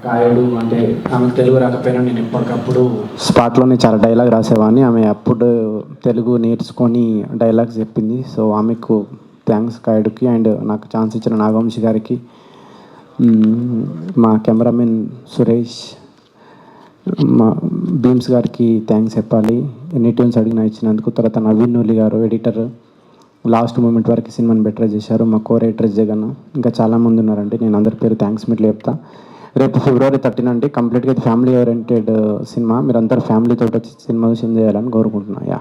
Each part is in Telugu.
కాయడు అంటే ఆమె తెలుగు రాకపోయినా నేను ఎప్పటికప్పుడు స్పాట్లోనే చాలా డైలాగ్ రాసేవాడిని. ఆమె అప్పుడు తెలుగు నేర్చుకొని డైలాగ్స్ చెప్పింది. సో ఆమెకు థ్యాంక్స్ కాయడుకి. అండ్ నాకు ఛాన్స్ ఇచ్చిన నాగవంశి గారికి, మా కెమెరామెన్ సురేష్, మా భీమ్స్ గారికి థ్యాంక్స్ చెప్పాలి ఎన్ని ట్యూన్స్ అడిగినా ఇచ్చినందుకు. తర్వాత నవీన్ నూలి గారు ఎడిటర్, లాస్ట్ మూమెంట్ వరకు సినిమాని బెటర్ చేశారు. మా కో రైటర్ జగన్, ఇంకా చాలామంది ఉన్నారండి. నేను అందరి పేరు థ్యాంక్స్ మీట్లు చెప్తా. రేపు February 13 అండి. కంప్లీట్గా ఇది ఫ్యామిలీ ఓరియంటెడ్ సినిమా. మీరందరూ ఫ్యామిలీతో వచ్చి సినిమా విషయం చేయాలని కోరుకుంటున్నా. యా,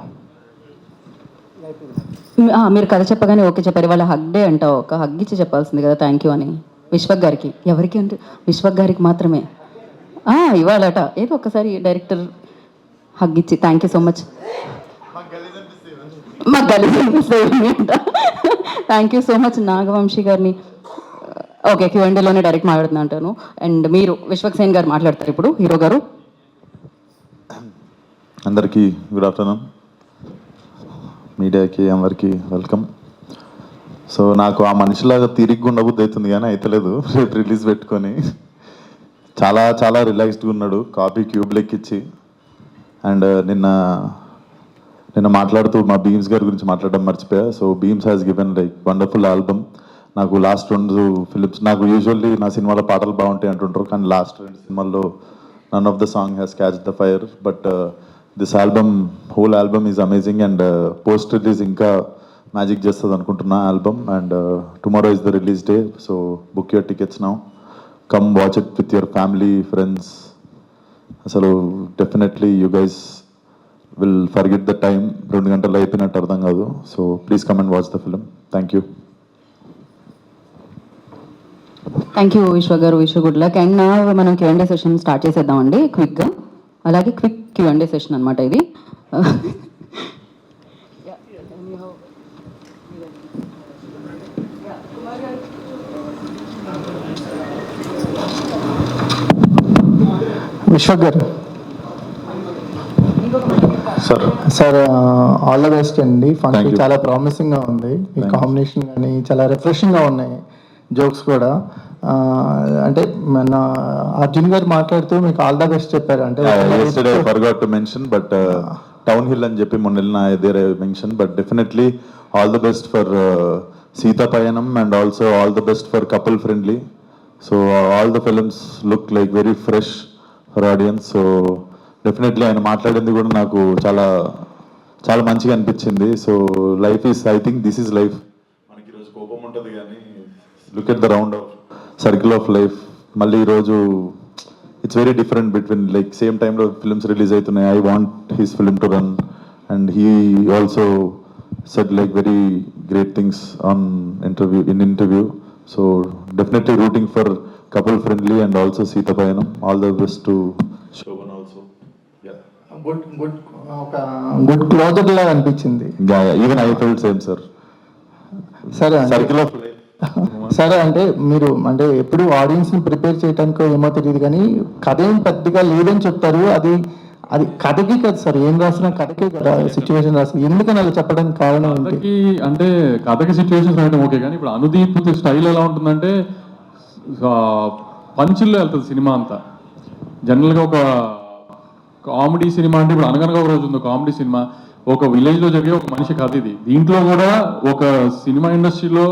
మీరు కథ చెప్పగానే ఓకే చెప్పారు. ఇవాళ హగ్ డే అంట, ఒక హగ్ ఇచ్చి చెప్పాల్సింది కదా థ్యాంక్ యూ అని విశ్వక్ గారికి. ఎవరికి అంటే విశ్వక్ గారికి మాత్రమే ఇవాళట. ఏదో ఒక్కసారి డైరెక్టర్ హగ్ ఇచ్చి థ్యాంక్ యూ సో మచ్. మాకు గలీజ్ అనిపిస్తుంది అంట. Thank you so much Nagavamsi గారిని. ఓకే, Q&Aలోనే డైరెక్ట్ మాట్లాడుతున్నా అంటాను. అండ్ మీరు విశ్వక్ సేన్ గారు మాట్లాడతారు ఇప్పుడు, హీరో గారు. అందరికీ గుడ్ ఆఫ్టర్నూన్. మీడియాకి అందరికీ వెల్కమ్. సో నాకు ఆ మనిషిలాగా తిరిగి ఉండబుద్ధి అవుతుంది కానీ అయితలేదు. రేపు రిలీజ్ పెట్టుకొని చాలా చాలా రిలాక్స్డ్గా ఉన్నాడు కాపీ క్యూబ్ లెక్కిచ్చి. అండ్ నిన్న మాట్లాడుతూ మా బీమ్స్ గారి గురించి మాట్లాడడం మర్చిపోయా. So Bheems has given like wonderful album. నాకు లాస్ట్ 2 ఫిలిమ్స్, నాకు యూజువల్లీ నా సినిమాలో పాటలు బాగుంటాయి అంటుంటారు, కానీ లాస్ట్ 2 సినిమాల్లో none of the song has catch the fire. But this album, whole album is amazing. And post release ఇంకా మ్యాజిక్ చేస్తుంది అనుకుంటున్నా album. And tomorrow is the release day. So book your tickets now, come watch it with your family, friends. అసలు definitely you guys will forget the time. 2 గంటలు అయిపోయినట్టు అర్థం కాదు. So please come and watch the film. Thank you. Thank you విశ్వ గారు. విశ్వ గుడ్ లక్. అండ్ మనం Q&A సెషన్ స్టార్ట్ చేసేద్దామండి క్విక్గా. అలాగే క్విక్ Q&A సెషన్ అనమాట ఇది. విశ్వక్ గారు సార్, ఆల్ ద బెస్ట్ అండి. ఫంక్షన్ చాలా ప్రామిసింగ్గా ఉంది. మీ కాంబినేషన్ కానీ చాలా రిఫ్రెషింగ్గా ఉన్నాయి, జోక్స్ కూడా. అంటే మన అర్జున్ గారు మాట్లాడుతూ మీకు ఆల్ ద బెస్ట్ చెప్పారు. అంటే forgot to mention, but town hill అని చెప్పి మొన్న వెళ్ళిన there I mention. But definitely all the best for Sita Payanam and also all the best for couple friendly. So all the films look like very fresh for audience. So definitely ఆయన మాట్లాడింది కూడా నాకు చాలా చాలా మంచిగా అనిపించింది. So life is, I think this is life. మనకి ఈరోజు కోపం ఉంటుంది కానీ look at the round of circle of life. మళ్ళీ ఈరోజు it's very different between like same టైంలో ఫిల్మ్స్ రిలీజ్ అవుతున్నాయి. I want his film to run and he also said like very great things on interview. So definitely rooting for couple friendly and also Sita Payanam. All the best to Shobhan also. Good closer లాగా అనిపించింది. Even I felt same sir. సరే సర్కిల్ ఆఫ్ లైఫ్. సరే, అంటే మీరు అంటే ఎప్పుడు ఆడియన్స్ని ప్రిపేర్ చేయడానికో ఏమో తెలియదు కానీ కథ ఏం పెద్దగా లేదని చెప్తారు. అది కథకి కదా సార్, ఏం రాసినా కథకే కదా సిచ్యువేషన్ రాసి. ఎందుకని అలా చెప్పడానికి కారణం ఏంటి? అంటే కథకి సిచ్యువేషన్స్ రాయడం ఓకే, కానీ ఇప్పుడు అనుదీప్ స్టైల్ ఎలా ఉంటుందంటే పంచుల్లో వెళ్తుంది సినిమా అంతా. జనరల్గా ఒక కామెడీ సినిమా అంటే ఇప్పుడు అనగనగా ఒక రోజు ఉంది కామెడీ సినిమా, ఒక విలేజ్లో జరిగే ఒక మనిషి కథ ఇది. దీంట్లో కూడా ఒక సినిమా ఇండస్ట్రీలో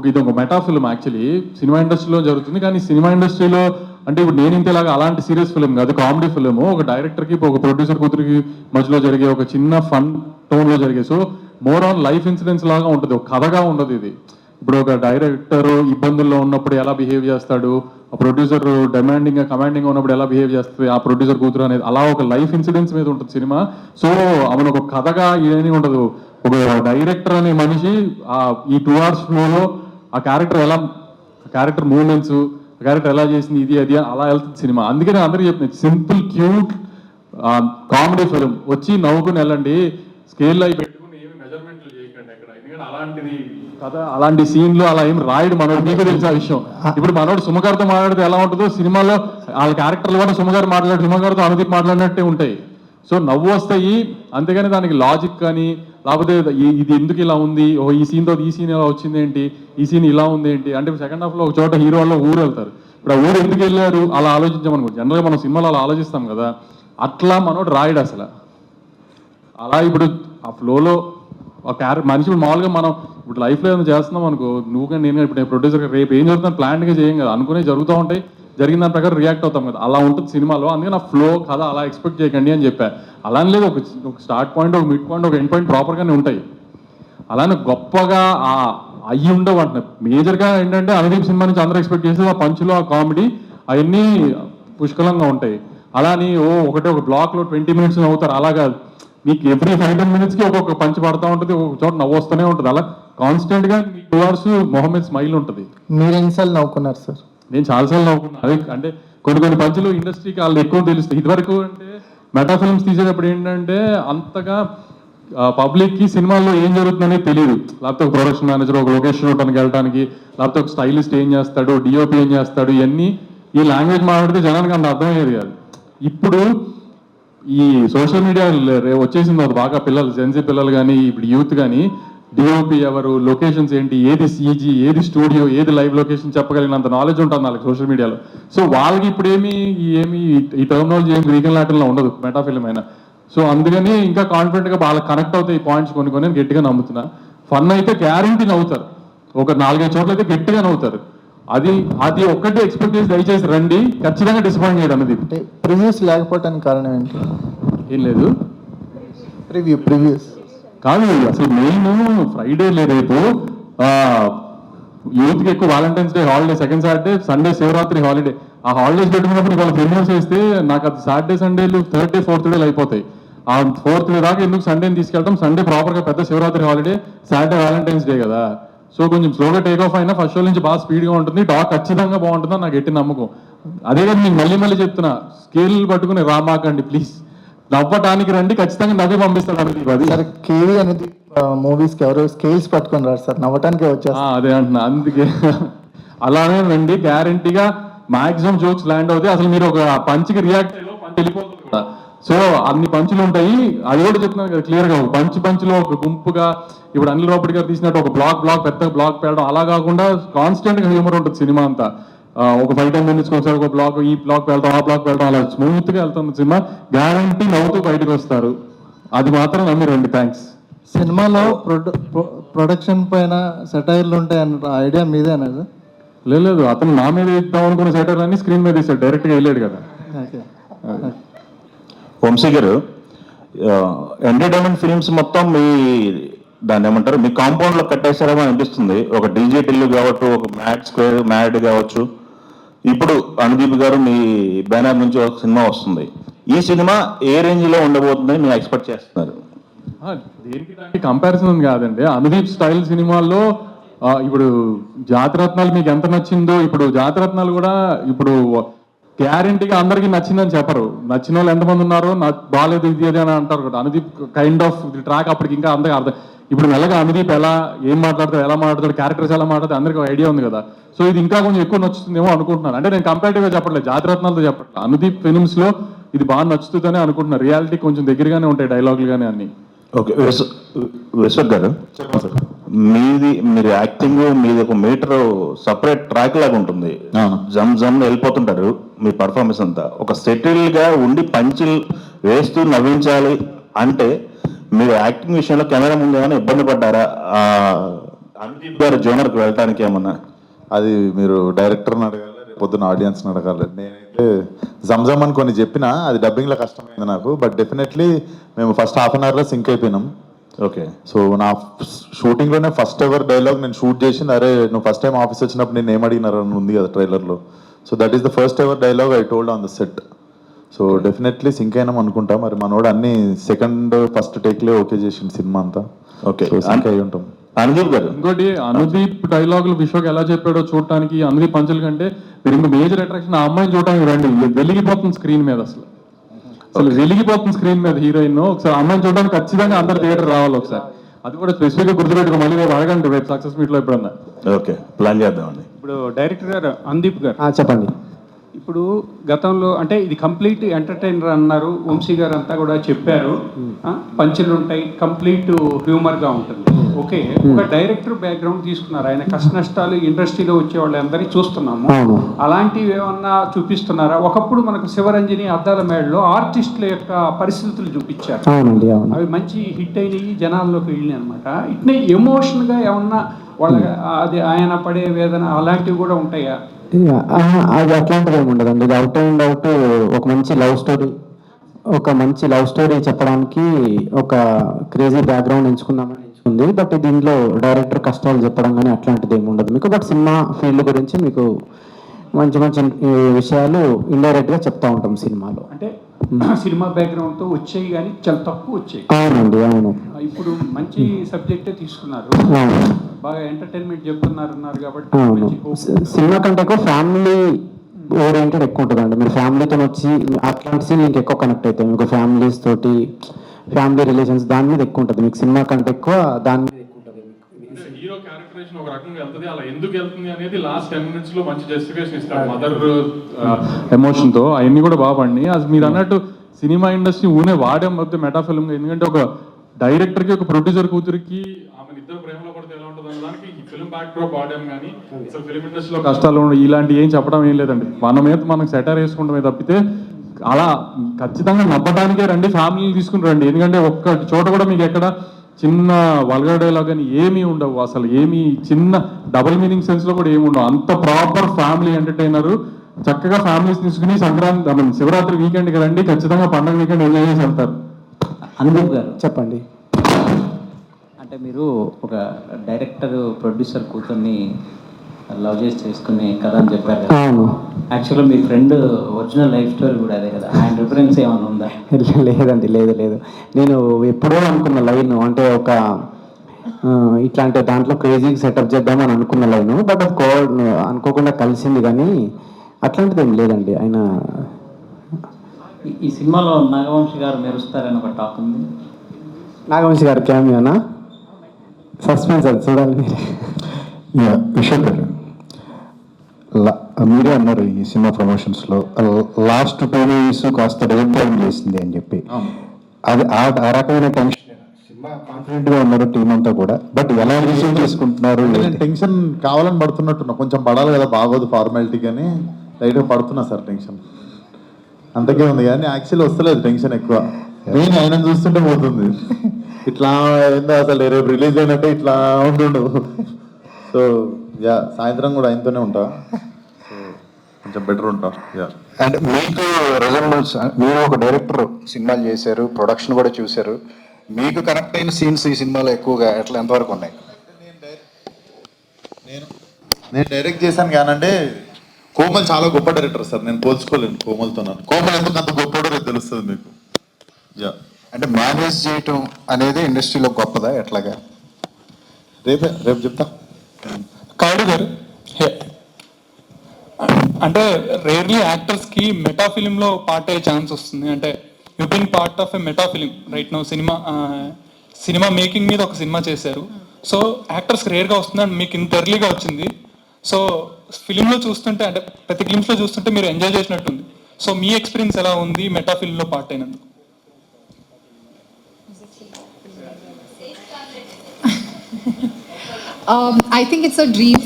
ఇది ఒక మెటా ఫిల్మ్. యాక్చువల్లీ సినిమా ఇండస్ట్రీలో జరుగుతుంది, కానీ సినిమా ఇండస్ట్రీలో అంటే ఇప్పుడు నేను ఇంతేలాగా అలాంటి సీరియస్ ఫిల్మ్ కాదు, కామెడీ ఫిల్మ్. ఒక డైరెక్టర్కి ఒక ప్రొడ్యూసర్ కూతురికి మధ్యలో జరిగే ఒక చిన్న ఫన్ టోన్లో జరిగే. So more on life incidents లాగా ఉంటుంది, ఒక కథగా ఉండదు ఇది. ఇప్పుడు ఒక డైరెక్టర్ ఇబ్బందుల్లో ఉన్నప్పుడు ఎలా బిహేవ్ చేస్తాడు, ఆ ప్రొడ్యూసర్ కమాండింగ్ ఉన్నప్పుడు ఎలా బిహేవ్ చేస్తుంది ఆ ప్రొడ్యూసర్ కూతురు అనేది, అలా ఒక లైఫ్ ఇన్సిడెంట్స్ మీద ఉంటుంది సినిమా. సో ఆమెను ఒక కథగా ఏమీ ఉండదు. ఒక డైరెక్టర్ అనే మనిషి ఈ 2 hours ఫ్లోలో ఆ క్యారెక్టర్ మూవ్మెంట్స్, క్యారెక్టర్ ఎలా చేసింది ఇది అది అలా వెళ్తుంది సినిమా. అందుకని అందరికీ చెప్తున్నాను, సింపుల్ క్యూట్ కామెడీ ఫిలిం, వచ్చి నవ్వుకుని వెళ్ళండి. స్కేల్ అయి పెట్టుకుని ఏమి మెజర్మెంట్లు చేయకండి ఎక్కడ. ఎందుకంటే అలాంటిది కథ, అలాంటి సీన్లు అలా ఏమి రాయడు మనోడు. మీకు తెలిసిన విషయం, ఇప్పుడు మనోడు సుమగారితో మాట్లాడితే ఎలా ఉంటుందో సినిమాలో వాళ్ళ క్యారెక్టర్లు కూడా సుమగారితో అనుదీప్ మాట్లాడినట్టే ఉంటాయి. సో నవ్వు వస్తాయి, అంతేగాని దానికి లాజిక్ కానీ లేకపోతే ఇది ఎందుకు ఇలా ఉంది, ఈ సీన్తో ఈ సీన్ ఎలా వచ్చింది ఏంటి, ఈ సీన్ ఇలా ఉంది ఏంటి అంటే సెకండ్ హాఫ్లో ఒక చోట హీరో వాళ్ళు ఊరు వెళ్తారు. ఇప్పుడు ఆ ఊరు ఎందుకు వెళ్ళారు అలా ఆలోచించామనుకో, జనరల్గా మనం సినిమాలో అలా ఆలోచిస్తాం కదా, అట్లా మనోడు రాయడు అసలు. అలా ఇప్పుడు ఆ ఫ్లోలో ఒక మనిషి మామూలుగా మనం ఇప్పుడు లైఫ్లో ఏమైనా చేస్తున్నాం అనుకో, నువ్వు కానీ నేను ఇప్పుడు ప్రొడ్యూసర్గా రేపు ఏం జరుగుతుందో ప్లాన్గా చేయం కదా, అనుకునే జరుగుతూ ఉంటాయి, జరిగిన దాని ప్రకారం రియాక్ట్ అవుతాం కదా, అలా ఉంటుంది సినిమాలో. అందుకే నా ఫ్లో కథ అలా ఎక్స్పెక్ట్ చేయకండి అని చెప్పా. అలానే లేదు, ఒక స్టార్ట్ పాయింట్, ఒక మిడ్ పాయింట్, ఒక ఎండ్ పాయింట్ ప్రాపర్గానే ఉంటాయి. అలానే గొప్పగా అయ్యి ఉండవు అంటున్నారు. మేజర్గా ఏంటంటే అనుదీప్ సినిమా నుంచి అందరూ ఎక్స్పెక్ట్ చేసేది ఆ పంచులు, ఆ కామెడీ అవన్నీ పుష్కలంగా ఉంటాయి. అలాని ఒక బ్లాక్లో 20 minutes అవుతారు, అలాగా మీకు ఎవ్రీ 5-10 minutesకి ఒక్కొక్క పంచ్ పడుతూ ఉంటుంది, ఒక చోట నవ్వు వస్తూనే ఉంటుంది. అలా కాన్స్టెంట్గా 2 hours మొహమ్మద్ స్మైల్ ఉంటుంది. మీరు ఎన్నిసార్లు నవ్వుకున్నారు సార్? నేను చాలాసార్లు నవ్వుకున్నాను. అదే అంటే కొన్ని పంచులు ఇండస్ట్రీకి వాళ్ళు ఎక్కువ తెలుస్తాయి. ఇదివరకు అంటే మెటా ఫిల్మ్స్ తీసేటప్పుడు ఏంటంటే అంతగా పబ్లిక్కి సినిమాల్లో ఏం జరుగుతుందనేది తెలియదు. లేకపోతే ఒక ప్రొడక్షన్ మేనేజర్ ఒక లొకేషన్ షూటానికి వెళ్ళడానికి, లేకపోతే ఒక స్టైలిస్ట్ ఏం చేస్తాడు, డిఓపి ఏం చేస్తాడు, ఇవన్నీ ఈ లాంగ్వేజ్ మాట్లాడితే జనానికి అంత అర్థమయ్యేది కాదు. ఇప్పుడు ఈ సోషల్ మీడియా వచ్చేసింది అది బాగా, పిల్లలు జెన్జీ పిల్లలు కానీ ఇప్పుడు యూత్ కానీ డిఓపి ఎవరు, లొకేషన్స్ ఏంటి, ఏది సీజీ, ఏది స్టూడియో, ఏది లైవ్ లొకేషన్ చెప్పగలిగినంత నాలెడ్జ్ ఉంటుంది వాళ్ళకి సోషల్ మీడియాలో. సో వాళ్ళకి ఇప్పుడు ఏమి ఈ టర్మినాలజీ ఏమి రీగల్ లాటల్లో ఉండదు మెటా ఫిల్మ్ అయినా. సో అందుకని ఇంకా కాన్ఫిడెంట్గా వాళ్ళకి కనెక్ట్ అవుతాయి ఈ పాయింట్స్ కొన్ని గట్టిగా నమ్ముతున్నా. ఫన్ అయితే గ్యారంటీ నవ్వుతారు, ఒక 4-5 చోట్ల అయితే గట్టిగా నవ్వుతారు. అది ఒక్కటి ఎక్స్పెక్ట్ చేసి దయచేసి రండి, ఖచ్చితంగా డిసప్పాయింట్ చేయడం అనేది. అంటే ప్రివ్యూస్ లేకపోవడానికి కారణం ఏంటి? ఏం లేదు, ప్రివ్యూస్ కాదు అసలు మెయిన్ ఫ్రైడే రేపు యూత్కి ఎక్కువ Valentine's day holiday, second Saturday, Sunday Shivaratri holiday. ఆ హాలిడేస్ పెట్టుకున్నప్పుడు వాళ్ళ ప్రిమియర్స్ వేస్తే నాకు అది సాటర్డే సండేలు, థర్డ్ డే ఫోర్త్ డేలు అయిపోతాయి. ఆ ఫోర్త్ డే దాకా ఎందుకు సండేని తీసుకెళ్తాం? సండే ప్రాపర్గా పెద్ద Shivaratri holiday, Saturday Valentine's day కదా. సో కొంచెం స్లోగా టేక్ ఆఫ్ అయినా ఫస్ట్ షో నుంచి బాగా స్పీడ్గా ఉంటుంది, టాక్ ఖచ్చితంగా బాగుంటుందని నాకు ఎట్టి నమ్మకం. అదే కదా మీకు మళ్ళీ చెప్తున్నా, స్కేల్ పట్టుకుని రామాకండి ప్లీజ్, నవ్వటానికి రండి, ఖచ్చితంగా నవ్వి పంపిస్తాడు అనేది. అది సార్ కేవీ అనేది మూవీస్కి ఎవరు స్కేల్స్ పట్టుకొని రారు సార్, నవ్వటానికే వచ్చారు. అదే అంటున్నా, అందుకే అలానే రండి, గ్యారంటీగా మాక్సిమం జోక్స్ ల్యాండ్ అవుతాయి. అసలు మీరు ఒక పంచ్కి రియాక్ట్ అయ్యో పంచ్ వెళ్ళిపోతుంది కూడా. సో అన్ని పంచులు ఉంటాయి, అది కూడా చెప్తున్నాను కదా క్లియర్గా. ఒక పంచులో ఒక గుంపుగా ఇప్పుడు అనిల్ రావుపూడి గారు తీసినట్టు ఒక బ్లాక్ పెద్ద బ్లాక్ పెట్టడం అలా కాకుండా కాన్స్టెంట్గా హ్యూమర్ ఉంటుంది సినిమా అంతా. ఒక 5-10 minutes ఒకసారి ఒక బ్లాక్, ఈ బ్లాక్ వెళ్తాం, ఆ బ్లాక్ వెళ్తాం, అలా స్మూత్గా వెళ్తుంది సినిమా. గ్యారంటీ నవ్వుతూ బయటకు వస్తారు, అది మాత్రం నమ్మి రండి. థ్యాంక్స్. సినిమాలో ప్రొడక్షన్ పైన సెటైర్లు ఉంటాయన్న ఐడియా మీదే అనేది? లేదు, అతను నా మీద ఇద్దాం అనుకున్న సెటర్ అన్ని స్క్రీన్ మీద ఇస్తాడు, డైరెక్ట్గా వెళ్ళాడు కదా. వంశీ గారు, ఎంటర్టైన్మెంట్ ఫిలిమ్స్ మొత్తం మీ దాన్ని ఏమంటారు, మీ కాంపౌండ్లో కట్టేశారేమో అనిపిస్తుంది. ఒక డీజే టిల్లు కావచ్చు, ఒక మ్యాడ్ కావచ్చు, ఇప్పుడు అనుదీప్ గారు మీ బ్యానర్ నుంచి ఒక సినిమా వస్తుంది. ఈ సినిమా ఏ రేంజ్లో ఉండబోతుందని మీరు ఎక్స్పెక్ట్ చేస్తున్నారు? దేనికి దానికి కంపారిజన్ కాదండి. అనుదీప్ స్టైల్ సినిమాల్లో ఇప్పుడు జాతిరత్నాలు మీకు ఎంత నచ్చిందో, ఇప్పుడు జాతిరత్నాలు కూడా ఇప్పుడు గ్యారంటీగా అందరికీ నచ్చిందని చెప్పరు. నచ్చిన వాళ్ళు ఎంతమంది ఉన్నారో, బాగాలేదు ఇది అని అంటారు కదా. అనుదీప్ కైండ్ ఆఫ్ ట్రాక్ అప్పటికి ఇంకా అందరికీ అర్థం. ఇప్పుడు మెల్లగా అనుదీప్ ఏం మాట్లాడతాడు, ఎలా మాట్లాడతాడు, క్యారెక్టర్స్ ఎలా మాట్లాడతాడు అందరికీ ఒక ఐడియా ఉంది కదా. సో ఇది ఇంకా కొంచెం ఎక్కువ నచ్చుతుందేమో అనుకుంటున్నాను. అంటే నేను కంపారిటివ్గా చెప్పట్లేదు, జాతిరత్నాలతో చెప్పట్లేదు, అనుదీప్ ఫిల్మ్స్లో ఇది బాగా నచ్చుతుందని అనుకుంటున్నాను. రియాలిటీ కొంచెం దగ్గరగానే ఉంటాయి డైలాగులు కానీ అన్ని. ఓకే, విశ్వక్ గారు, మీరు యాక్టింగ్ మీది ఒక మీటర్ సపరేట్ ట్రాక్ లాగా ఉంటుంది, జమ్ వెళ్ళిపోతుంటారు మీ పర్ఫార్మెన్స్ అంతా. ఒక సెటిల్గా ఉండి పంచులు వేస్తూ నవ్వించాలి అంటే మీరు యాక్టింగ్ విషయంలో కెమెరా ముందు ఏమైనా ఇబ్బంది పడ్డారా? అనుదీప్ గారు జోనర్కి వెళ్ళటానికి ఏమన్నా? అది మీరు డైరెక్టర్ని అడగాలి, పొద్దున్న ఆడియన్స్ని అడగాలి. నేనైతే జమ్జమ్ అని కొన్ని చెప్పినా అది డబ్బింగ్లో కష్టమైంది నాకు. బట్ డెఫినెట్లీ మేము ఫస్ట్ హాఫ్ అన్ అవర్లో సింక్ అయిపోయినాం. ఓకే, సో నా షూటింగ్లోనే ఫస్ట్ ఎవర్ డైలాగ్ నేను షూట్ చేసింది, అరే నువ్వు ఫస్ట్ టైం ఆఫీస్ వచ్చినప్పుడు నేను ఏమడిగినారు అని ఉంది కదా ట్రైలర్లో. So that is the first ever dialogue I told on the set. So definitely sync అయినాం అనుకుంటా. మరి మనోడు అన్ని ఫస్ట్ టేక్లే ఓకే చేసిండు సినిమా అంతా. ఓకే, సింక్ అయి ఉంటాం. అనుదీప్ గారు, ఇంకోటి అనుదీప్ డైలాగులు విశ్వక్ ఎలా చెప్పాడో చూడటానికి, అనుదీప్ పంచుల కంటే మీరు ఇంకా మేజర్ అట్రాక్షన్ ఆ అమ్మాయిని చూడటానికి రండి. వెలిగిపోతుంది స్క్రీన్ మీద, అసలు వెలిగిపోతుంది స్క్రీన్ మీద హీరోయిన్. ఒకసారి అమ్మాయిని చూడడానికి ఖచ్చితంగా అందరు థియేటర్ రావాలి ఒకసారి. అది కూడా స్పెసిఫిక్గా గుర్తుపెట్టుకో, మళ్ళీ రేపు అడగండి రేపు సక్సెస్ మీట్లో ఎప్పుడన్నా. ఓకే, ప్లాన్ చేద్దామండి. ఇప్పుడు డైరెక్టర్ గారు అనుదీప్ గారు చెప్పండి. ఇప్పుడు గతంలో అంటే ఇది కంప్లీట్ ఎంటర్టైనర్ అన్నారు, వంశీ గారు అంతా కూడా చెప్పారు, పంచులు ఉంటాయి, కంప్లీట్ హ్యూమర్గా ఉంటుంది. ఓకే, ఒక డైరెక్టర్ బ్యాక్గ్రౌండ్ తీసుకున్నారు, ఆయన కష్ట నష్టాలు ఇండస్ట్రీలో వచ్చే వాళ్ళందరినీ చూస్తున్నాము. అలాంటివి ఏమన్నా చూపిస్తున్నారా? ఒకప్పుడు మనకు శివరంజని, అద్దాల మేడలో ఆర్టిస్టుల యొక్క పరిస్థితులు చూపించారు, అవి మంచి హిట్ అయినాయి, జనాల్లోకి వెళ్ళినాయి అనమాట. ఇట్నే ఎమోషన్గా ఏమన్నా వాళ్ళ అది ఆయన పడే వేదన అలాంటివి కూడా ఉంటాయా? అది అట్లాంటిది ఏమి ఉండదండి. ఇది అవుట్ అండ్ అవుట్ ఒక మంచి లవ్ స్టోరీ చెప్పడానికి ఒక క్రేజీ బ్యాక్గ్రౌండ్ ఎంచుకుందామని ఎంచుకుంది. బట్ దీనిలో డైరెక్టర్ కష్టాలు చెప్పడం కానీ అట్లాంటిది ఏమి ఉండదు మీకు. బట్ సినిమా ఫీల్డ్ గురించి మీకు మంచి మంచి విషయాలు ఇండైరెక్ట్గా చెప్తా ఉంటాం సినిమాలో. అంటే సినిమా బ్యాక్గ్రౌండ్తో వచ్చాయి కానీ చాలా తక్కువ వచ్చాయి. అవునండి, అవును. ఇప్పుడు మంచి సబ్జెక్టే తీసుకున్నారు, బాగా ఎంటర్టైన్మెంట్ చెప్తున్నారు కాబట్టి. అవును, సినిమా కంటే ఎక్కువ ఫ్యామిలీ ఓరియంటెడ్ ఎక్కువ ఉంటుందండి. మీరు ఫ్యామిలీతో వచ్చి అట్లాంటి సీన్ మీకు ఎక్కువ కనెక్ట్ అవుతాయి. మీకు ఫ్యామిలీస్ తోటి, ఫ్యామిలీ రిలేషన్స్ దాని మీద ఎక్కువ ఉంటుంది మీకు. సినిమా కంటే ఎక్కువ దాని మీద ఎక్కువ ఉంటుంది. హీరో క్యారెక్టరైజేషన్ ఒక రకంగా వెళ్తుంది, అలా ఎందుకు వెళ్తుంది అనేది లాస్ట్ 10 minutes లో మంచి జస్టిఫికేషన్ ఇస్తారు మదర్ ఎమోషన్తో. అవన్నీ కూడా బాగా పడినాయి. అది మీరు అన్నట్టు సినిమా ఇండస్ట్రీ ఊనే వాడే మధ్య మెటాఫిల్మ్. ఎందుకంటే ఒక డైరెక్టర్కి ఒక ప్రొడ్యూసర్ కూతురికి ఆమె ఇద్దరు ప్రేమలో పడితే ఎలా ఉంటుంది అనే దానికి ఈ ఫిల్మ్ బ్యాక్ డ్రాప్ వాడాం. కానీ అసలు ఫిల్మ్ ఇండస్ట్రీలో కష్టాలు ఇలాంటి ఏం చెప్పడం ఏం లేదండి. మన మీద మనకు సెటర్ వేసుకుంటామే తప్పితే అలా ఖచ్చితంగా నవ్వడానికే రండి, ఫ్యామిలీ తీసుకుని రండి. ఎందుకంటే ఒక్క చోట కూడా మీకు ఎక్కడ చిన్న వల్గర్ డైలాగ్ అని ఏమీ ఉండవు, అసలు ఏమీ చిన్న డబుల్ మీనింగ్ సెన్స్లో కూడా ఏమి ఉండవు. అంత ప్రాపర్ ఫ్యామిలీ ఎంటర్టైనర్. చక్కగా ఫ్యామిలీస్ తీసుకుని సంక్రాంతి శివరాత్రి వీకెండ్కి రండి, ఖచ్చితంగా పండగ వీకెండ్ ఎంజాయ్ చేసి వెళ్తారు. అనుదీప్ గారు చెప్పండి. అంటే మీరు ఒక డైరెక్టర్ ప్రొడ్యూసర్ కూతుర్ని లవ్ చేసి చేసుకునే కథ అని చెప్పారు కదా. యాక్చువల్గా మీ ఫ్రెండ్ ఒరిజినల్ లైఫ్ స్టోరీ కూడా అదే కదా, ఆయన రిఫరెన్స్ ఏమైనా ఉందా? లేదండి, లేదు. నేను ఎప్పుడో అనుకున్న లైన్ అంటే ఒక ఇట్లాంటి దాంట్లో క్రేజీకి సెటప్ చేద్దామని అనుకున్న లైన్. బట్ అది అనుకోకుండా కలిసింది, కానీ అట్లాంటిది ఏం లేదండి. ఆయన ఈ సినిమాలో నాగవంశి గారు మెరుస్తారని ఒక టాక్ ఉంది. నాగవంశి గారు క్యామియోనా? సస్పెన్స్ అది, చూడాలి మీరు. విశ్వక్ గారు, మీరే అన్నారు ఈ సినిమా ప్రమోషన్స్లో లాస్ట్ 2 days కాస్త డిసప్పాయింట్ చేసింది అని చెప్పి. అది ఆ రకమైన టెన్షన్, సినిమా కాన్ఫిడెంట్గా ఉన్నారు టీం అంతా కూడా, బట్ ఎలా రిసీవ్ చేసుకుంటున్నారు? టెన్షన్ కావాలని పడుతున్నట్టున్నా, కొంచెం పడాలి కదా, బాగోదు ఫార్మాలిటీ, కానీ లైట్గా పడుతున్నా సార్ టెన్షన్. అంతకే ఉంది కానీ యాక్చువల్లీ వస్తలేదు టెన్షన్ ఎక్కువ. నేను ఆయన చూస్తుంటే పోతుంది. ఇట్లా ఏందో అసలు రేపు రిలీజ్ అయినట్టే ఇట్లా ఉంటుండు. సో యా, సాయంత్రం కూడా ఆయనతోనే ఉంటా, సో కొంచెం బెటర్ ఉంటా. యా, అండ్ మీకు రిజల్ట్స్, మీరు ఒక డైరెక్టర్, సినిమాలు చేశారు, ప్రొడక్షన్ కూడా చూశారు, మీకు కనెక్ట్ అయిన సీన్స్ ఈ సినిమాలో ఎక్కువగా ఎట్లా ఎంతవరకు ఉన్నాయి? నేను డైరెక్ట్ చేశాను కానంటే కోమల్ చాలా గొప్ప డైరెక్టర్ సార్, నేను పోల్చుకోలేను కోమల్తో. కోమల్ ఎందుకు అంత గొప్పడో రేపు తెలుస్తుంది మీకు. యా, అంటే మేనేజ్ చేయటం అనేది ఇండస్ట్రీలో గొప్పదా ఎట్లాగా? రేపు చెప్తా. కౌడు గారు, అంటే రేర్లీ యాక్టర్స్కి మెటా ఫిలింలో పార్ట్ అయ్యే ఛాన్స్ వస్తుంది. అంటే you been part of a meta film right now. Cinema making మీద ఒక సినిమా చేశారు. సో యాక్టర్స్కి రేర్గా వస్తుంది, అండ్ మీకు ఇంత ఎర్లీగా వచ్చింది. సో ఫిలింలో చూస్తుంటే, అంటే ప్రతి ఫిలిమ్స్లో చూస్తుంటే మీరు ఎంజాయ్ చేసినట్టుంది. సో మీ ఎక్స్పీరియన్స్ ఎలా ఉంది మెటా ఫిలింలో పార్ట్ అయినందుకు? I think it's a dream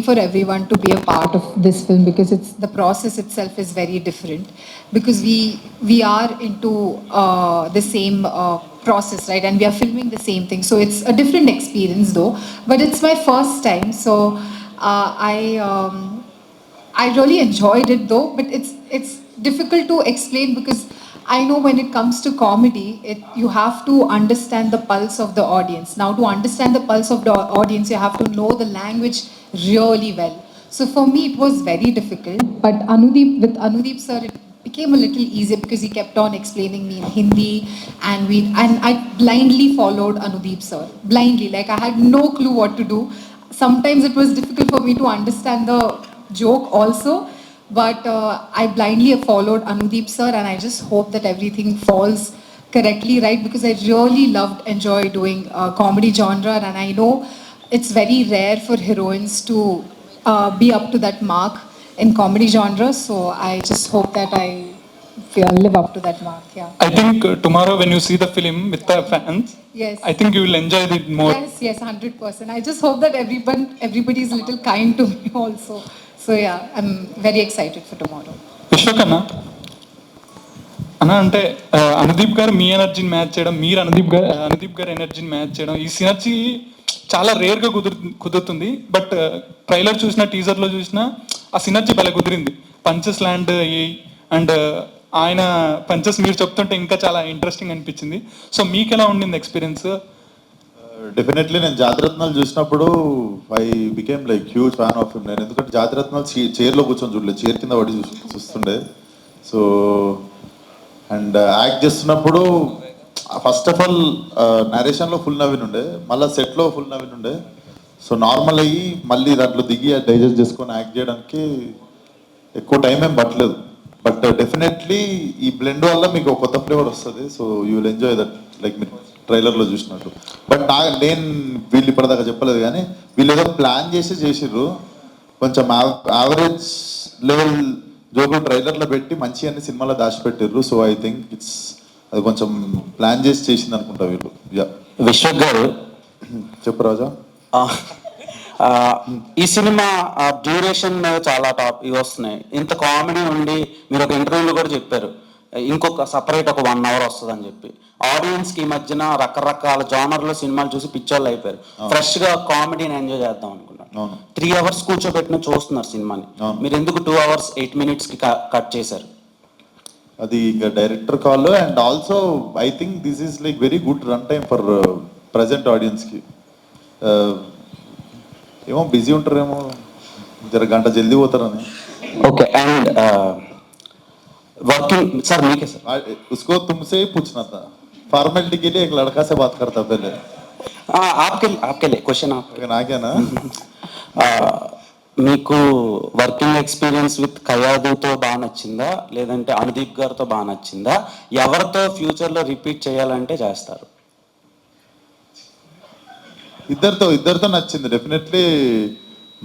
for everyone to be a part of this film, because the process itself is very different, because we are into the same process, right? And we are filming the same thing, so it's a different experience though. But it's my first time, so I really enjoyed it though. But it's difficult to explain, because I know when it comes to comedy, you have to understand the pulse of the audience. Now, to understand the pulse of the audience, you have to know the language really well. So for me, it was very difficult. But with Anudeep sir, it became a little easier, because he kept on explaining me in Hindi, and I blindly followed Anudeep sir. Blindly, like I had no clue what to do. Sometimes it was difficult for me to understand the joke also. But I blindly followed Anudeep sir, and I just hope that everything falls correctly, right? Because I really enjoy doing comedy genre, and I know it's very rare for heroines to be up to that mark in comedy genre. So I just hope that I live up to that mark. Yeah. I think tomorrow when you see the film with the fans, Yes. I think you will enjoy it more. Yes, 100%. I just hope that everybody is a little kind to me also. So yeah, I'm very excited for tomorrow. విశ్వకన్నా అన్న అంటే అనుదీప్ గారు మీ ఎనర్జీని మ్యాచ్ చేయడం, మీరు అనుదీప్ గారు ఎనర్జీని మ్యాచ్ చేయడం, ఈ సినర్జీ చాలా రేర్గా కుదురుతుంది. బట్ ట్రైలర్ చూసినా టీజర్లో చూసినా ఆ సినర్జీ భలే కుదిరింది. పంచెస్ ల్యాండ్ అయ్యి అండ్ ఆయన పంచెస్ మీరు చెప్తుంటే ఇంకా చాలా ఇంట్రెస్టింగ్ అనిపించింది. సో మీకు ఎలా ఉండింది ఎక్స్పీరియన్స్? డెఫినెట్లీ నేను జాతిరత్నాలు చూసినప్పుడు I became like huge fan of him. నేను ఎందుకంటే జాతిరత్నాలు చైర్లో కూర్చొని చూడలేదు, చైర్ కింద పడి చూస్తుండే. సో అండ్ యాక్ట్ చేస్తున్నప్పుడు ఫస్ట్ ఆఫ్ ఆల్ నరేషన్లో ఫుల్ నవీన్ ఉండే, మళ్ళీ సెట్లో ఫుల్ నవీన్ ఉండే. సో నార్మల్ అయ్యి మళ్ళీ దాంట్లో దిగి డైజెస్ట్ చేసుకొని యాక్ట్ చేయడానికి ఎక్కువ టైం ఏం పట్టలేదు. బట్ డెఫినెట్లీ ఈ బ్లెండ్ వల్ల మీకు ఒక కొత్త ఫ్లేవర్ వస్తుంది. So you will enjoy that like మీరు ట్రైలర్లో చూసినట్టు. బట్ నేను వీళ్ళు ఇప్పటిదాకా చెప్పలేదు, కానీ వీళ్ళు ఏదో ప్లాన్ చేసిర్రు. కొంచెం యావరేజ్ లెవెల్ జోకులు ట్రైలర్లో పెట్టి మంచి అన్ని సినిమాలో దాచిపెట్టిర్రు. సో ఐ థింక్ అది కొంచెం ప్లాన్ చేసింది అనుకుంటా వీళ్ళు. యా విశ్వక్ గారు చెప్పు రాజా. ఈ సినిమా డ్యూరేషన్ మీద చాలా ఇవి వస్తున్నాయి. ఇంత కామెడీ ఉండి మీరు ఒక ఇంటర్వ్యూలో కూడా చెప్పారు ఇంకొక సపరేట్ ఒక 1 hour వస్తుంది అని చెప్పి. ఆడియన్స్కి ఈ మధ్యన రకరకాల జానర్లో సినిమాలు చూసి పిచ్చోళ్ళు అయిపోయారు. ఫ్రెష్గా కామెడీని ఎంజాయ్ చేద్దాం అనుకున్నారు. 3 hours కూర్చోబెట్టిన చూస్తున్నారు సినిమాని. మీరు ఎందుకు 2 hours 8 minutes కట్ చేశారు? అది ఇంకా director call. And also I think this is like very good run time for present ఆడియన్స్కి. ఏమో బిజీ ఉంటారేమో, జర గంట జల్దీ పోతారని. Okay. And working sir मीके sir उसको तुमसे ही पूछना था, फॉर्मेलिटी के लिए एक लड़का से बात करता पहले. आपके लिए क्वेश्चन आप నాకేనా? మీకు వర్కింగ్ ఎక్స్పీరియన్స్ విత్ కయాదుతో బాగా నచ్చిందా, లేదంటే అనుదీప్ గారితో బాగా నచ్చిందా? ఎవరితో ఫ్యూచర్లో రిపీట్ చేయాలంటే చేస్తారు? ఇద్దరితో నచ్చింది డెఫినెట్లీ.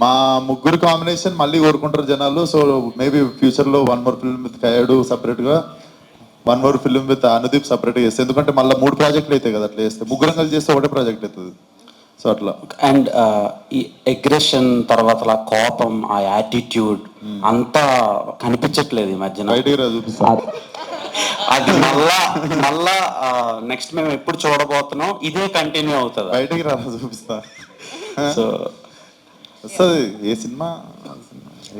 మా ముగ్గురు కాంబినేషన్ మళ్ళీ కోరుకుంటారు జనాలు. సో మేబీ ఫ్యూచర్లో 1 more ఫిల్మ్ విత్ కయాడు సపరేట్గా, 1 more ఫిల్మ్ విత్ అనుదీప్ సపరేట్గా చేస్తే, ఎందుకంటే మళ్ళీ 3 ప్రాజెక్టులు అవుతాయి కదా అట్లా చేస్తే. ముగ్గురం కలిసి చేస్తే ఒకటే ప్రాజెక్ట్ అవుతుంది. సో అట్లా. అండ్ ఈ అగ్రెషన్ తర్వాత కోపం, ఆ యాటిట్యూడ్ అంతా కనిపించట్లేదు ఈ మధ్యన. బయటికి చూపిస్తాను అది మళ్ళా నెక్స్ట్ మేము ఎప్పుడు చూడబోతున్నాం, ఇదే కంటిన్యూ అవుతుంది. బయటికి చూపిస్తా. సో వస్తుంది ఏ సినిమా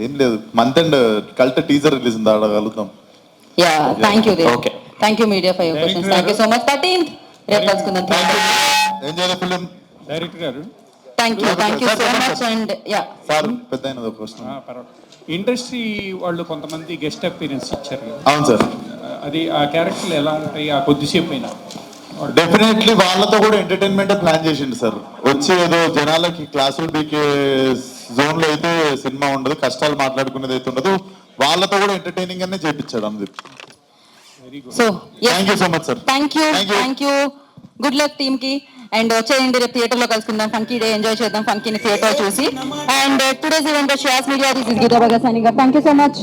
ఏం లేదు. Month and cult teaser release ఉంది, ఆడగలుగుతాం. Ya thank you. Okay thank you media for your questions. Thank you so much. 13th రేపు కలుసుకుందాం. Enjoy the film. డైరెక్టర్ గారు thank you so much. And ya sir పెద్ద అయినది క్వశ్చన్. ఇండస్ట్రీ వాళ్ళు కొంతమంది గెస్ట్ అపీరెన్స్ ఇచ్చారు కదా. అవును సార్. అది ఆ క్యారెక్టర్లు ఎలా ఉంటాయి ఆ కొద్దిసేపు అయినా? డెఫినెట్లీ వాళ్ళతో కూడా ఎంటర్టైన్మెంట్ ప్లాన్ చేసిండు సార్. వచ్చి ఏదో జనాలకి క్లాసులు పీకే జోన్లో అయితే సినిమా ఉండదు, కష్టాలు మాట్లాడుకునేది అయితే ఉండదు. వాళ్ళతో కూడా ఎంటర్టైనింగ్ అనే చేపించాడు అందుకు. So thank you so much sir. Thank you. Good luck team కి. అండ్ వచ్చేయండి రేపు థియేటర్లో కలుసుకుందాం. ఫంకీ డే ఎంజాయ్ చేద్దాం, ఫంకీని థియేటర్ చూసి. And today's event shows media this is Geeta Bhagat signing off. Thank you so much.